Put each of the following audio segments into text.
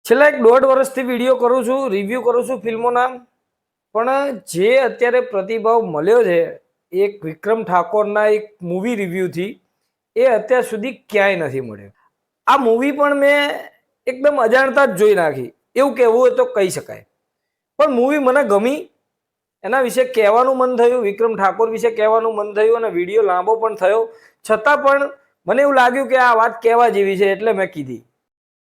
છેલ્લા 1.5 વર્ષથી વિડીયો કરું છું, રિવ્યૂ કરું છું ફિલ્મોના. પણ જે અત્યારે પ્રતિભાવ મળ્યો છે એક વિક્રમ ઠાકોરના એક મૂવી રિવ્યૂથી, એ અત્યાર સુધી ક્યાંય નથી મળ્યો. આ મૂવી પણ મેં એકદમ અજાણતા જ જોઈ નાખી, એવું કહેવું હોય તો કહી શકાય. પણ મૂવી મને ગમી, એના વિશે કહેવાનું મન થયું, વિક્રમ ઠાકોર વિશે કહેવાનું મન થયું, અને વિડીયો લાંબો પણ થયો. છતાં પણ મને એવું લાગ્યું કે આ વાત કહેવા જેવી છે, એટલે મેં કીધી.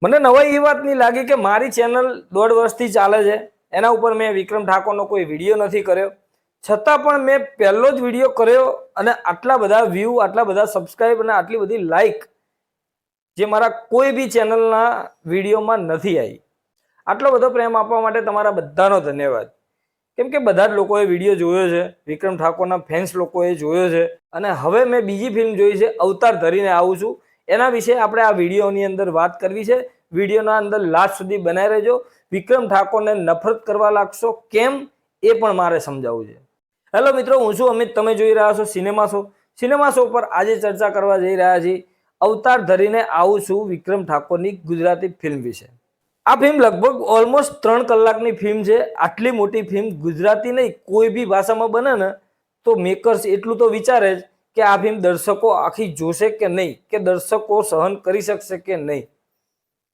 મને નવાઈ એ વાત નહીં લાગી કે મારી ચેનલ 1.5 વર્ષથી ચાલે છે, એના ઉપર મેં વિક્રમ ઠાકોરનો કોઈ વિડીયો નથી કર્યો. છતાં પણ મેં પહેલો જ વિડીયો કર્યો અને આટલા બધા વ્યૂ, આટલા બધા સબસ્ક્રાઈબ અને આટલી બધી લાઈક જે મારા કોઈ બી ચેનલના વિડીયોમાં નથી આવી. આટલો બધો પ્રેમ આપવા માટે તમારા બધાનો ધન્યવાદ. કેમ કે બધા જ લોકોએ વિડીયો જોયો છે, વિક્રમ ઠાકોરના ફેન્સ લોકોએ જોયો છે, અને હવે મેં બીજી ફિલ્મ જોઈ છે, અવતાર ધરીને આવું છું. એના વિશે આપણે આ વિડીયોની અંદર વાત કરવી છે. વિડીયોના અંદર લાસ્ટ સુધી બનાવી રહેજો. વિક્રમ ઠાકોરને નફરત કરવા લાગશો કેમ એ પણ મારે સમજાવવું છે. હેલો મિત્રો, હું છું અમિત, તમે જોઈ રહ્યા છો સિનેમા શો. સિનેમા શો પર આજે ચર્ચા કરવા જઈ રહ્યા છીએ અવતાર ધરીને આવું છું વિક્રમ ઠાકોરની ગુજરાતી ફિલ્મ વિશે. આ ફિલ્મ લગભગ ઓલમોસ્ટ 3 કલાકની ફિલ્મ છે. આટલી મોટી ફિલ્મ ગુજરાતી નહીં કોઈ બી ભાષામાં બને ને તો મેકર્સ એટલું તો વિચારે જ કે આ ફિલ્મ દર્શકો આખી જોશે કે નહીં, કે દર્શકો સહન કરી શકશે કે નહીં.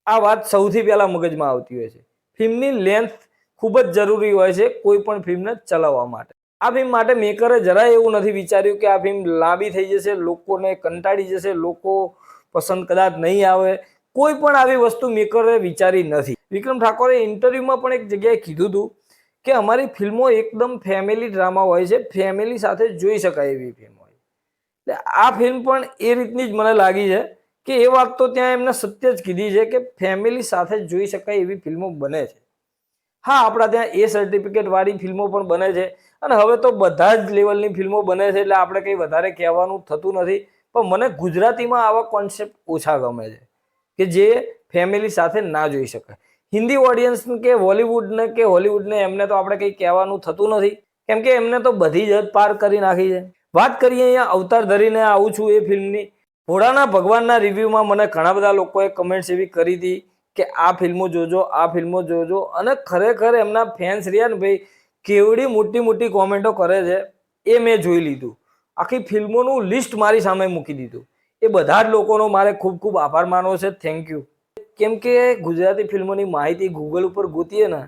આ વાત સૌથી પહેલા મગજમાં આવતી હોય છે. ફિલ્મની લેન્થ ખૂબ જ જરૂરી હોય છે કોઈ પણ ફિલ્મને ચલાવવા માટે. આ ફિલ્મ માટે મેકરે જરાય એવું નથી વિચાર્યું કે આ ફિલ્મ લાંબી થઈ જશે, લોકોને કંટાળી જશે, લોકો પસંદ કદાચ નહીં આવે. કોઈ પણ આવી વસ્તુ મેકરે વિચારી નથી. વિક્રમ ઠાકોરે ઇન્ટરવ્યુમાં પણ એક જગ્યાએ કીધું હતું કે અમારી ફિલ્મો એકદમ ફેમિલી ડ્રામા હોય છે, ફેમિલી સાથે જોઈ શકાય એવી ફિલ્મ હોય. એટલે આ ફિલ્મ પણ એ રીતની જ મને લાગી છે કે એ વાત તો ત્યાં એમને સત્ય જ કીધી છે કે ફેમિલી સાથે જોઈ શકાય એવી ફિલ્મો બને છે. હા, આપણા ત્યાં એ સર્ટિફિકેટ વાળી ફિલ્મો પણ બને છે, અને હવે તો બધા જ લેવલની ફિલ્મો બને છે, એટલે આપણે કંઈ વધારે કહેવાનું થતું નથી. પણ મને ગુજરાતીમાં આવા કોન્સેપ્ટ ઓછા ગમે છે કે જે ફેમિલી સાથે ના જોઈ શકાય. હિન્દી ઓડિયન્સ કે બોલિવૂડને કે હોલિવૂડને એમને તો આપણે કંઈ કહેવાનું થતું નથી, કેમ કે એમને તો બધી જ હદ પાર કરી નાખી છે. વાત કરીએ અહીંયા અવતાર ધરીને આવું છું એ ફિલ્મની. ભોળાના ભગવાનના રિવ્યૂમાં મને ઘણા બધા લોકોએ કમેન્ટ્સ એવી કરી હતી કે આ ફિલ્મો જોજો, આ ફિલ્મો જોજો, અને ખરેખર એમના ફેન્સ રહ્યા ને ભાઈ, કેવડી મોટી મોટી કોમેન્ટો કરે છે એ મેં જોઈ લીધું. આખી ફિલ્મોનું લિસ્ટ મારી સામે મૂકી દીધું. એ બધા જ લોકોનો મારે ખૂબ ખૂબ આભાર માનવો છે. Thank you. કેમ કે ગુજરાતી ફિલ્મોની માહિતી ગૂગલ ઉપર ગોતીએ ને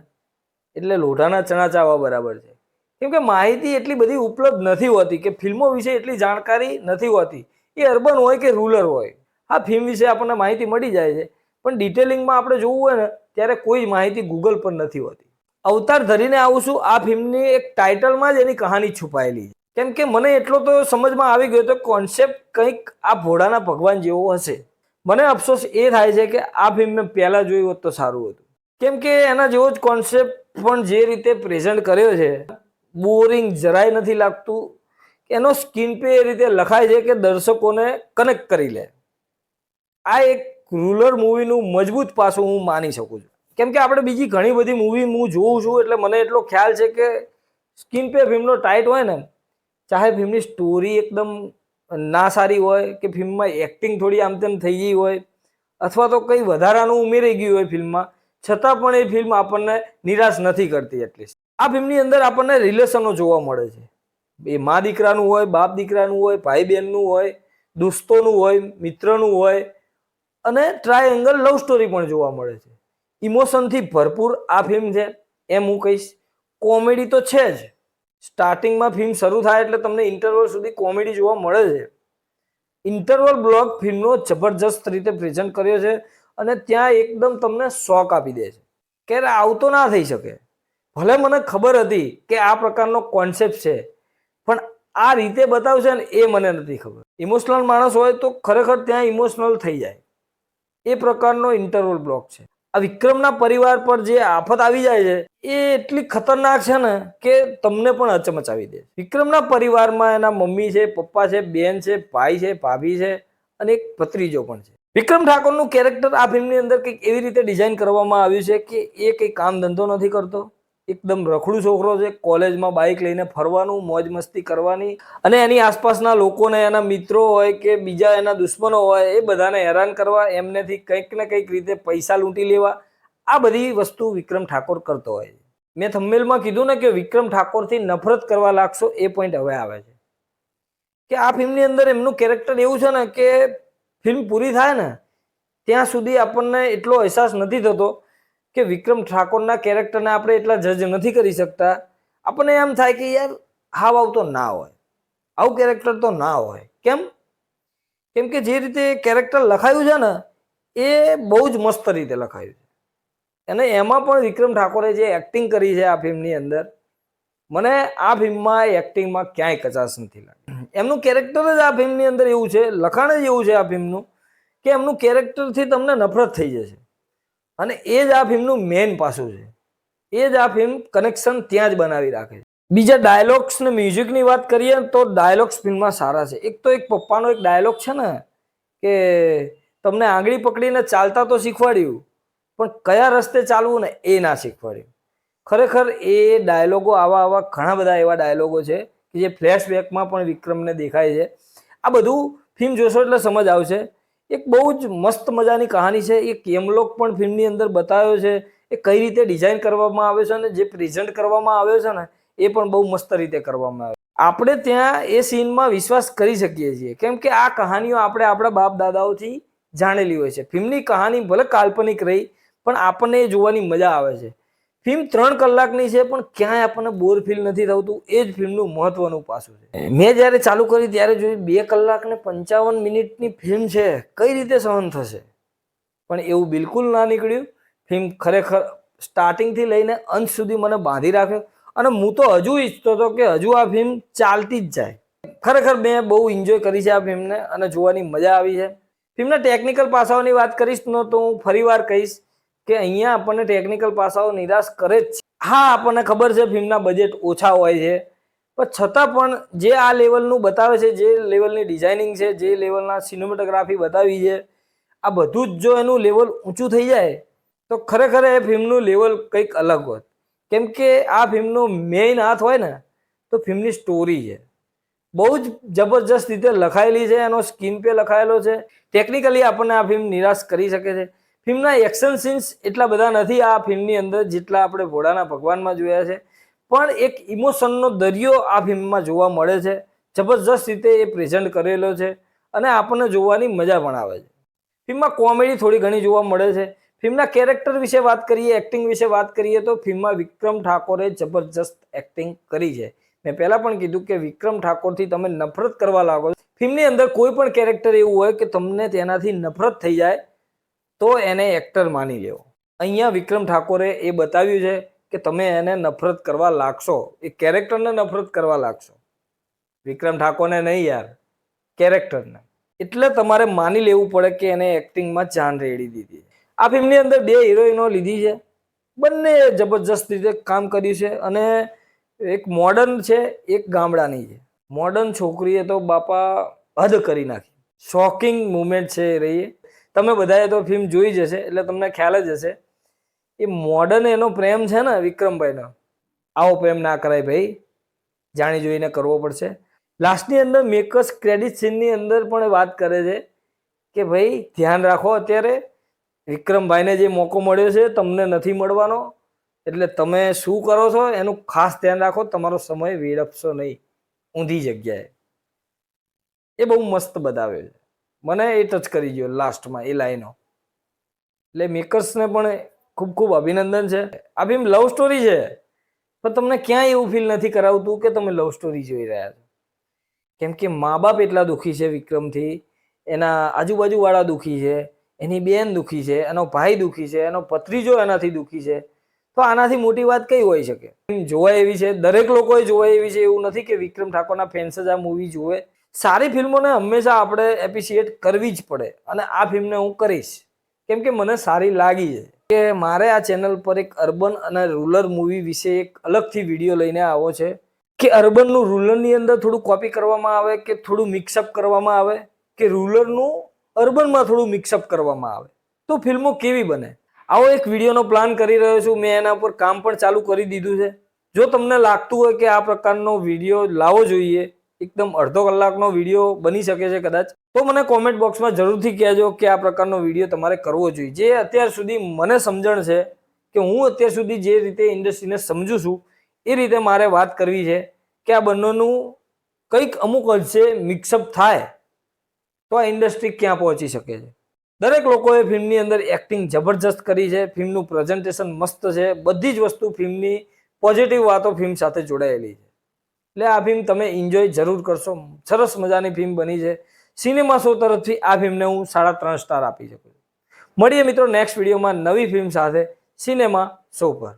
એટલે લોઢાના ચણા ચાવવા બરાબર છે. કેમ કે માહિતી એટલી બધી ઉપલબ્ધ નથી હોતી, કે ફિલ્મો વિશે એટલી જાણકારી નથી હોતી. એ અર્બન હોય કે રૂરલ હોય, આ ફિલ્મ વિશે આપણને માહિતી મળી જાય છે, પણ ડિટેલિંગમાં આપણે જોવું હોય ને ત્યારે કોઈ માહિતી ગૂગલ પર નથી હોતી. અવતાર ધરીને આવું છું આ ફિલ્મની એક ટાઇટલમાં જ એની કહાની છુપાયેલી છે. કેમ કે મને એટલો તો સમજમાં આવી ગયો તો કોન્સેપ્ટ કંઈક આ ભોળાના ભગવાન જેવો હશે. મને અફસોસ એ થાય છે કે આ ફિલ્મ મેં પહેલાં જોયું હોત તો સારું હતું. કેમ કે એના જેવો જ કોન્સેપ્ટ પણ જે રીતે પ્રેઝન્ટ કર્યો છે, બોરિંગ જરાય નથી લાગતું. એનો સ્ક્રીન પે એ રીતે લખાય છે કે દર્શકોને કનેક્ટ કરી લે. આ એક રૂરલ મૂવીનું મજબૂત પાસું હું માની શકું છું. કેમ કે આપણે બીજી ઘણી બધી મૂવી હું જોઉં છું, એટલે મને એટલો ખ્યાલ છે કે સ્ક્રીન પે ફિલ્મનો ટાઈટ હોય ને, ચાહે ફિલ્મની સ્ટોરી એકદમ ના સારી હોય, કે ફિલ્મમાં એક્ટિંગ થોડી આમ તેમ થઈ ગઈ હોય, અથવા તો કંઈ વધારાનું ઉમેરાઈ ગયું હોય ફિલ્મમાં, છતાં પણ એ ફિલ્મ આપણને નિરાશ નથી કરતી. એટલીસ્ટ આ ફિલ્મની અંદર આપણને રિલેશનો જોવા મળે છે. એ મા દીકરાનું હોય, બાપ દીકરાનું હોય, ભાઈ બહેનનું હોય, દોસ્તોનું હોય, મિત્રનું હોય, અને ટ્રાયંગલ લવ સ્ટોરી પણ જોવા મળે છે. ઇમોશનથી ભરપૂર આ ફિલ્મ છે એમ હું કહીશ. કોમેડી તો છે જ. સ્ટાર્ટિંગમાં ફિલ્મ શરૂ થાય એટલે તમને ઇન્ટરવલ સુધી કોમેડી જોવા મળે છે. ઇન્ટરવલ બ્લોક ફિલ્મનો જબરજસ્ત રીતે પ્રેઝન્ટ કર્યો છે, અને ત્યાં એકદમ તમને શોક આપી દે છે કે આવું તો ના થઈ શકે. ભલે મને ખબર હતી કે આ પ્રકારનો કોન્સેપ્ટ છે, પણ આ રીતે બતાવશે ને એ મને નથી ખબર. ઇમોશનલ માણસ હોય તો ખરેખર ત્યાં ઇમોશનલ થઈ જાય, એ પ્રકારનો ઇન્ટરવલ બ્લોક છે. આ વિક્રમના પરિવાર પર જે આફત આવી જાય છે એ એટલી ખતરનાક છે ને કે તમને પણ અચમચાવી દે. વિક્રમના પરિવારમાં એના મમ્મી છે, પપ્પા છે, બેન છે, ભાઈ છે, ભાભી છે, અને એક ભત્રીજો પણ છે. વિક્રમ ઠાકોરનું કેરેક્ટર આ ફિલ્મની અંદર કંઈક એવી રીતે ડિઝાઇન કરવામાં આવ્યું છે કે એ કંઈ કામ ધંધો નથી કરતો, એકદમ રખડું છોકરો છે. કોલેજમાં બાઇક લઈને ફરવાનું, મોજ મસ્તી કરવાની, અને એની આસપાસના લોકોને, એના મિત્રો હોય કે બીજા એના દુશ્મનો હોય, એ બધાને હેરાન કરવા, એમનેથી કંઈક ને કંઈક રીતે પૈસા લૂંટી લેવા. આ બધી વસ્તુ વિક્રમ ઠાકોર કરતો હોય છે. મેં થંબનેલમાં કીધું ને કે વિક્રમ ઠાકોરથી નફરત કરવા લાગશો, એ પોઈન્ટ હવે આવે છે કે આ ફિલ્મની અંદર એમનું કેરેક્ટર એવું છે ને કે ફિલ્મ પૂરી થાય ને ત્યાં સુધી આપણને એટલો અહેસાસ નથી થતો કે વિક્રમ ઠાકોરના કેરેક્ટરને આપણે એટલા જજ નથી કરી શકતા. આપણને એમ થાય કે યાર હાવ આવું તો ના હોય, આવું કેરેક્ટર તો ના હોય. કેમ કે જે રીતે કેરેક્ટર લખાયું છે ને એ બહુ જ મસ્ત રીતે લખાયું છે. અને એમાં પણ વિક્રમ ઠાકોરે જે એક્ટિંગ કરી છે આ ફિલ્મની અંદર, મને આ ફિલ્મમાં એક્ટિંગમાં ક્યાંય કચાશ નથી લાગી. એમનું કેરેક્ટર જ આ ફિલ્મની અંદર એવું છે, લખાણ જ એવું છે આ ફિલ્મનું કે એમનું કેરેક્ટરથી તમને નફરત થઈ જશે. અને એ જ આ ફિલ્મનું મેઇન પાસું છે. એ જ આ ફિલ્મ કનેક્શન ત્યાં જ બનાવી રાખે છે. બીજા ડાયલોગ્સ ને મ્યુઝિકની વાત કરીએ તો ડાયલોગ્સ ફિલ્મમાં સારા છે. એક તો એક પપ્પાનો એક ડાયલોગ છે ને કે તમને આંગળી પકડીને ચાલતા તો શીખવાડ્યું પણ કયા રસ્તે ચાલવું ને એ ના શીખવાડ્યું. ખરેખર એ ડાયલોગો આવા ઘણા બધા એવા ડાયલોગો છે કે જે ફ્લેશબેકમાં પણ વિક્રમને દેખાય છે. આ બધું ફિલ્મ જોશો એટલે સમજ આવશે. એક બહુ જ મસ્ત મજાની કહાની છે. એક યમલોક પણ ફિલ્મની અંદર બતાવ્યો છે. એ કઈ રીતે ડિઝાઇન કરવામાં આવે છે અને જે પ્રેઝન્ટ કરવામાં આવ્યો છે ને એ પણ બહુ મસ્ત રીતે કરવામાં આવે. આપણે ત્યાં એ સીનમાં વિશ્વાસ કરી શકીએ છીએ કેમ કે આ કહાનીઓ આપણે આપણા બાપ દાદાઓથી જાણેલી હોય છે. ફિલ્મની કહાની ભલે કાલ્પનિક રહી પણ આપણને એ જોવાની મજા આવે છે. ફિલ્મ 3 કલાકની છે પણ ક્યાંય આપણને બોર ફીલ નથી થતું. એ જ ફિલ્મનું મહત્વનું પાસું છે. મેં જ્યારે ચાલુ કરી ત્યારે જોયું 2 કલાક ને 55 મિનિટની ફિલ્મ છે, કઈ રીતે સહન થશે? પણ એવું બિલકુલ ના નીકળ્યું. ફિલ્મ ખરેખર સ્ટાર્ટિંગથી લઈને અંત સુધી મને બાંધી રાખ્યો અને હું તો હજુ ઈચ્છતો હતો કે હજુ આ ફિલ્મ ચાલતી જ જાય. ખરેખર મેં બહુ એન્જોય કરી છે આ ફિલ્મને અને જોવાની મજા આવી છે. ફિલ્મના ટેકનિકલ પાસાઓની વાત કરીશ તો હું ફરીવાર કહીશ કે અહીંયા આપણને ટેકનિકલ પાસાઓ નિરાશ કરે જ છે. હા, આપણને ખબર છે ફિલ્મના બજેટ ઓછા હોય છે પણ છતાં પણ જે આ લેવલનું બતાવે છે, જે લેવલની ડિઝાઇનિંગ છે, જે લેવલના સિનેમેટોગ્રાફી બતાવી છે, આ બધું જ જો એનું લેવલ ઊંચું થઈ જાય તો ખરેખર એ ફિલ્મનું લેવલ કંઈક અલગ હોત. કેમ કે આ ફિલ્મનો મેઇન હાથ હોય ને તો ફિલ્મની સ્ટોરી છે. બહુ જ જબરજસ્ત રીતે લખાયેલી છે. એનો સ્ક્રીન પે લખાયેલો છે. ટેકનિકલી આપણને આ ફિલ્મ નિરાશ કરી શકે છે. ફિલ્મના એક્શન સીન્સ એટલા બધા નથી આ ફિલ્મની અંદર જેટલા આપણે ભોળાના ભગવાનમાં જોયા છે. પણ એક ઇમોશનનો દરિયો આ ફિલ્મમાં જોવા મળે છે. જબરજસ્ત રીતે એ પ્રેઝન્ટ કરેલો છે અને આપણને જોવાની મજા પણ આવે છે. ફિલ્મમાં કોમેડી થોડી ઘણી જોવા મળે છે. ફિલ્મના કેરેક્ટર વિશે વાત કરીએ, એક્ટિંગ વિશે વાત કરીએ તો ફિલ્મમાં વિક્રમ ઠાકોરે જબરજસ્ત એક્ટિંગ કરી છે. મેં પહેલા પણ કીધું કે વિક્રમ ઠાકોરથી તમે નફરત કરવા લાગો. ફિલ્મની અંદર કોઈ પણ કેરેક્ટર એવું હોય કે તમને તેનાથી નફરત થઈ જાય તો એને એક્ટર માની લેવો. અહીંયા વિક્રમ ઠાકોરે એ બતાવ્યું છે કે તમે એને નફરત કરવા લાગશો, એ કેરેક્ટરને નફરત કરવા લાગશો. વિક્રમ ઠાકોરને નહીં યાર, કેરેક્ટરને. એટલે તમારે માની લેવું પડે કે એને એક્ટિંગમાં જાન રેડી દીધી. આ ફિલ્મની અંદર 2 હિરોઈનો લીધી છે. બંને જબરજસ્ત રીતે કામ કર્યું છે અને એક મોડર્ન છે, એક ગામડાની છે. મોડર્ન છોકરીએ તો બાપા હદ કરી નાખી. શોકિંગ મુમેન્ટ છે એ રહી. તમે બધાએ તો ફિલ્મ જોઈ જ હશે એટલે તમને ખ્યાલ જ હશે. એ મોડર્ન એનો પ્રેમ છે ને વિક્રમભાઈનો, આવો પ્રેમ ના કરાય ભાઈ, જાણી જોઈને કરવો પડશે. લાસ્ટની અંદર મેકર્સ ક્રેડિટ સીનની અંદર પણ વાત કરે છે કે ભાઈ ધ્યાન રાખો, અત્યારે વિક્રમભાઈને જે મોકો મળ્યો છે તમને નથી મળવાનો, એટલે તમે શું કરો છો એનું ખાસ ધ્યાન રાખો, તમારો સમય વેડફશો નહીં ઊંધી જગ્યાએ. એ બહુ મસ્ત બતાવ્યો છે. મને એ ટચ કરી ગયો લાસ્ટમાં એ લાઈનો. એટલે મેકર્સને પણ ખૂબ ખૂબ અભિનંદન છે. આ ફિલ્મ લવ સ્ટોરી છે પણ તમને ક્યાંય એવું ફીલ નથી કરાવતું કે તમે લવ સ્ટોરી જોઈ રહ્યા છો. કેમ કે મા બાપ એટલા દુઃખી છે વિક્રમથી, એના આજુબાજુવાળા દુઃખી છે, એની બેન દુઃખી છે, એનો ભાઈ દુઃખી છે, એનો ભત્રીજો એનાથી દુઃખી છે. તો આનાથી મોટી વાત કઈ હોઈ શકે? જોવા એવી છે, દરેક લોકોએ જોવા એવી છે. એવું નથી કે વિક્રમ ઠાકોરના ફેન્સ જ આ મૂવી જોવે. સારી ફિલ્મોને હંમેશા આપણે એપ્રિશિએટ કરવી જ પડે અને આ ફિલ્મને હું કરીશ કેમ કે મને સારી લાગી છે. કે મારે આ ચેનલ પર એક અર્બન અને રૂરલ મૂવી વિશે એક અલગથી વિડીયો લઈને આવો છે કે અર્બનનું રૂરલની અંદર થોડું કોપી કરવામાં આવે કે થોડું મિક્સઅપ કરવામાં આવે કે રૂરલનું અર્બનમાં થોડું મિક્સઅપ કરવામાં આવે તો ફિલ્મો કેવી બને. આવો એક વિડીયોનો પ્લાન કરી રહ્યો છું. મેં એના પર કામ પણ ચાલુ કરી દીધું છે. જો તમને લાગતું હોય કે આ પ્રકારનો વિડીયો લાવવો જોઈએ, એકદમ અડધો કલાકનો વિડીયો બની શકે છે કદાચ, તો મને કોમેન્ટ બોક્સમાં જરૂરથી કહેજો કે આ પ્રકારનો વિડીયો તમારે કરવો જોઈએ. જે અત્યાર સુધી મને સમજણ છે કે હું અત્યાર સુધી જે રીતે ઇન્ડસ્ટ્રીને સમજુ છું એ રીતે મારે વાત કરવી છે કે આ બંનેનું કંઈક અમુક અંશે મિક્સઅપ થાય તો આ ઇન્ડસ્ટ્રી ક્યાં પહોંચી શકે છે. દરેક લોકોએ ફિલ્મની અંદર એક્ટિંગ જબરજસ્ત કરી છે, ફિલ્મનું પ્રેઝન્ટેશન મસ્ત છે, બધી જ વસ્તુ ફિલ્મની પોઝિટિવ વાતો ફિલ્મ સાથે જોડાયેલી છે. એટલે આ ફિલ્મ તમે એન્જોય જરૂર કરશો. સરસ મજાની ફિલ્મ બની છે. સિનેમા શો તરફથી આ ફિલ્મને હું 3.5 સ્ટાર આપી શકું છું. મળીએ મિત્રો નેક્સ્ટ વિડીયોમાં નવી ફિલ્મ સાથે સિનેમા શો પર.